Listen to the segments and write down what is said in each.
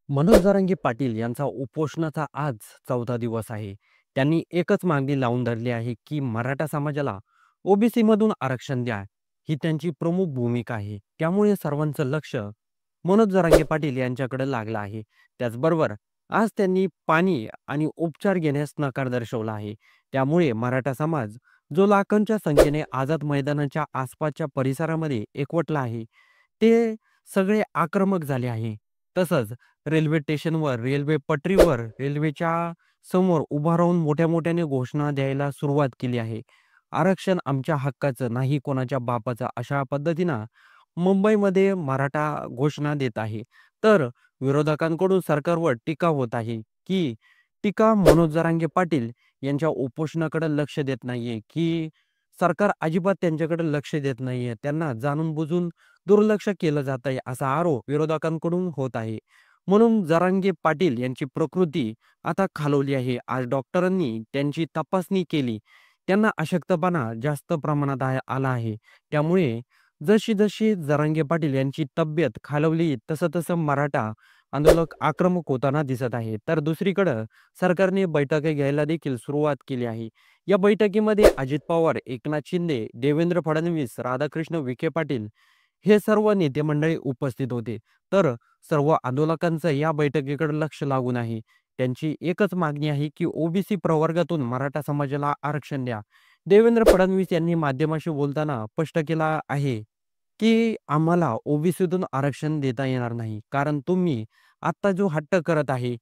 मनोज जरांगे पाटील यांचा उपोषणाचा आज 14 दिवस आहे. त्यांनी एकच मागणी लावून धरली आहे, की मराठा समाजाला ओबीसीमधून आरक्षण द्या. ही त्यांची प्रमुख भूमिका आहे. त्यामुळे सर्वांचं लक्ष मनोज जरांगे पाटील यांच्याकडे लागलं आहे. त्याचबरोबर आज त्यांनी पाणी आणि उपचार घेण्यास नकार दर्शवला आहे. त्यामुळे मराठा समाज जो लाखोंच्या संख्येने आझाद मैदानाच्या आसपासच्या परिसरामध्ये एकवटला आहे, ते सगळे आक्रमक झाले आहे. तसंच रेल्वे स्टेशनवर, रेल्वे पटरीवर, रेल्वेच्या समोर उभा राहून मोठ्या-मोठ्याने घोषणा द्यायला सुरुवात केली आहे. आरक्षण आमच्या हक्काचं, नाही कोणाच्या बापाचं, अशा पद्धतीनं मुंबईमध्ये मराठा घोषणा देत आहे. तर विरोधकांकडून सरकारवर टीका होत आहे, की टीका मनोज जरांगे पाटील यांच्या उपोषणाकडे लक्ष देत नाहीये, की सरकार अजिबात त्यांच्याकडे लक्ष देत नाहीये. त्यांना जाणून-बुजून दुर्लक्ष केलं जात आहे, असा आरोप विरोधकांकडून होत आहे. म्हणून जरांगे पाटील यांची प्रकृती आता खालावली आहे. आज डॉक्टरांनी त्यांची तपासणी केली. त्यांना अशक्तपणा जास्त प्रमाणात आला आहे. त्यामुळे जशी-जशी जरांगे पाटील यांची तब्येत खालावली, तसं-तसं मराठा आंदोलक आक्रमक होताना दिसत आहे. तर दुसरीकडं सरकारने बैठका घ्यायला देखील सुरुवात केली आहे. या बैठकीमध्ये अजित पवार, एकनाथ शिंदे, देवेंद्र फडणवीस, राधाकृष्ण विखे पाटील हे सर्व नेते मंडळी उपस्थित होते. तर सर्व आंदोलकांचं या बैठकीकडे लक्ष लागून आहे. त्यांची एकच मागणी आहे, की ओबीसी प्रवर्गातून मराठा समाजाला आरक्षण द्या. देवेंद्र फडणवीस यांनी माध्यमाशी बोलताना स्पष्ट केलं आहे, की आम्हाला ओबीसीतून आरक्षण देता येणार नाही. कारण तुम्ही आत्ता जो हट्ट करत आहे,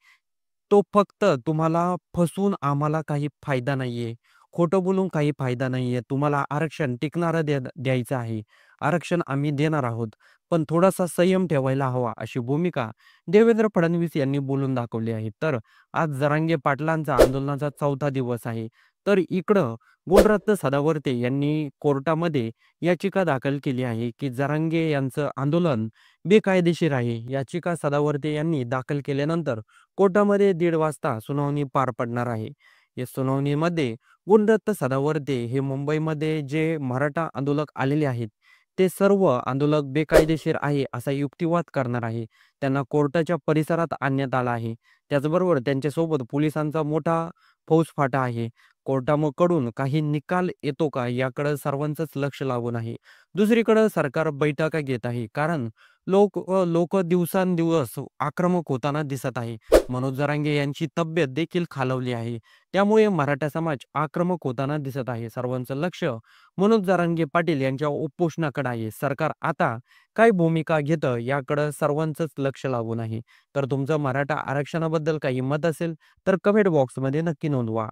तो फक्त तुम्हाला फसवून आम्हाला काही फायदा नाहीये. खोटं बोलून काही फायदा नाहीये. तुम्हाला आरक्षण टिकणारं द्यायचं आहे. आरक्षण आम्ही देणार आहोत. पण थोडासा संयम ठेवायला हवा, अशी भूमिका देवेंद्र फडणवीस यांनी बोलून दाखवली आहे. तर आज जरांगे पाटलांचा आंदोलनाचा 4था दिवस आहे. तर इकडं गुणरत्न सदावर्ते यांनी कोर्टामध्ये याचिका दाखल केली आहे, की जरांगे यांचं आंदोलन बेकायदेशीर आहे. याचिका सदावर्ते यांनी दाखल केल्यानंतर कोर्टामध्ये 1:30 वाजता सुनावणी पार पडणार आहे. या सुनावणीमध्ये गुणरत्न सदावर्ते हे मुंबईमध्ये जे मराठा आंदोलक आलेले आहेत, ते सर्व आंदोलक बेकायदेशीर आहे असा युक्तिवाद करणार आहे. त्यांना कोर्टाच्या परिसरात आणण्यात आलं आहे. त्याचबरोबर त्यांच्यासोबत पोलिसांचा मोठा फौजफाटा आहे. कोर्टाकडून काही निकाल येतो का याकडे सर्वांचंच लक्ष लागून आहे. दुसरीकडे सरकार बैठका घेत आहे. कारण लोक दिवसांदिवस आक्रमक होताना दिसत आहे. मनोज जरांगे यांची तब्येत देखील खालावली आहे. त्यामुळे मराठा समाज आक्रमक होताना दिसत आहे. सर्वांचं लक्ष मनोज जरांगे पाटील यांच्या उपोषणाकडे आहे. सरकार आता काय भूमिका घेतं याकडे सर्वांचंच लक्ष लागून आहे. तर तुमचं मराठा आरक्षणाबद्दल काही मत असेल तर कमेंट बॉक्समध्ये नक्की नोंदवा.